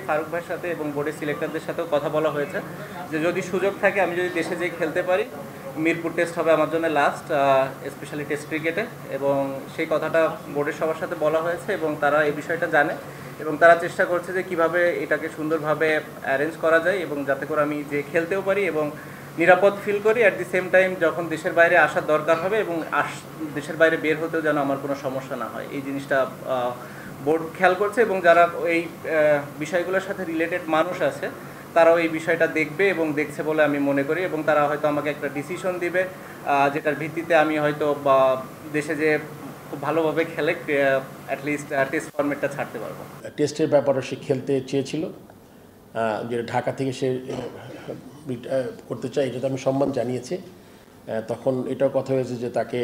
ফারুক ভাইয়ের সাথে এবং বোর্ডের সিলেক্টরদের সাথেও কথা বলা হয়েছে যে যদি সুযোগ থাকে আমি যদি দেশে যেয়ে খেলতে পারি, মিরপুর টেস্ট হবে আমার জন্য লাস্ট, স্পেশালি টেস্ট ক্রিকেটে। এবং সেই কথাটা বোর্ডের সবার সাথে বলা হয়েছে এবং তারা এই বিষয়টা জানে এবং তারা চেষ্টা করছে যে কিভাবে এটাকে সুন্দরভাবে অ্যারেঞ্জ করা যায় এবং যাতে করে আমি যে খেলতেও পারি এবং নিরাপদ ফিল করি। অ্যাট দি সেম টাইম যখন দেশের বাইরে আসার দরকার হবে এবং দেশের বাইরে বের হতেও যেন আমার কোনো সমস্যা না হয়, এই জিনিসটা বোর্ড খেয়াল করছে। এবং যারা এই বিষয়গুলোর সাথে রিলেটেড মানুষ আছে তারাও এই বিষয়টা দেখবে এবং দেখছে বলে আমি মনে করি এবং তারা হয়তো আমাকে একটা ডিসিশন দিবে যেটার ভিত্তিতে আমি হয়তো বা দেশে যে খুব ভালোভাবে খেলে অ্যাটলিস্ট টেস্ট ফরম্যাটটা ছাড়তে পারবো। টেস্টের ব্যাপারে সে খেলতে চেয়েছিল, যে ঢাকা থেকে সে করতে চায়, এটা তো আমি সম্মান জানিয়েছি। তখন এটাও কথা হয়েছে যে তাকে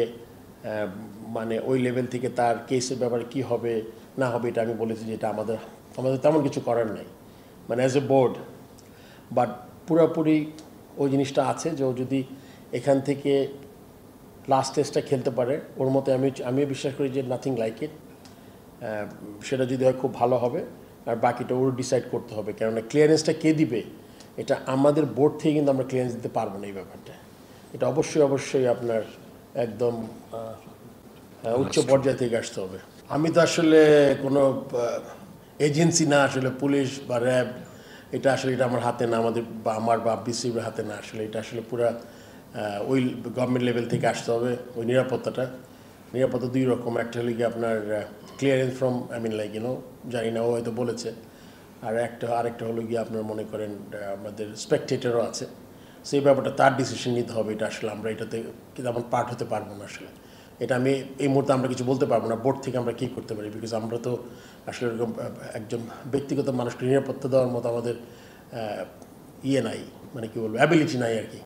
মানে ওই লেভেল থেকে তার কেসের ব্যাপারে কি হবে না হবে এটা আমি বলেছি যে এটা আমাদের তেমন কিছু করার নেই, মানে অ্যাজ এ বোর্ড। বাট পুরোপুরি ওই জিনিসটা আছে যে ও যদি এখান থেকে লাস্ট টেস্টটা খেলতে পারে, ওর মতে আমিও বিশ্বাস করি যে নাথিং লাইক ইট। সেটা যদি হয় খুব ভালো হবে, আর বাকিটা ওর ডিসাইড করতে হবে। কেননা ক্লিয়ারেন্সটা কে দিবে এটা আমাদের বোর্ড থেকে কিন্তু আমরা ক্লিয়ারেন্স দিতে পারবো না। এই ব্যাপারটা এটা অবশ্যই আপনার একদম উচ্চ পর্যায় থেকে আসতে হবে। আমি তো আসলে কোনো এজেন্সি না, আসলে পুলিশ বা র্যাব, এটা আসলে এটা আমার হাতে না, আমার বা বিসিবির হাতে না। আসলে এটা আসলে পুরা ওই গভর্নমেন্ট লেভেল থেকে আসতে হবে। ওই নিরাপত্তা দুই রকম, একটা হলো গিয়ে আপনার ক্লিয়ারেন্স ফ্রম জানি না, ও হয়তো বলেছে। আরেকটা হলো গিয়ে আপনার মনে করেন আমাদের স্পেকটেটরও আছে, সেই ব্যাপারটা তার ডিসিশন নিতে হবে। এটা আসলে আমরা এটাতে তেমন পার্ট হতে পারবো না। আসলে এটা আমি এই মুহূর্তে আমরা কিছু বলতে পারবো না বোর্ড থেকে আমরা কী করতে পারি, বিকজ আমরা তো আসলে এরকম একজন ব্যক্তিগত মানুষকে নিরাপত্তা দেওয়ার মতো আমাদের নাই, মানে কী বলবো, অ্যাবিলিটি নাই আর কি।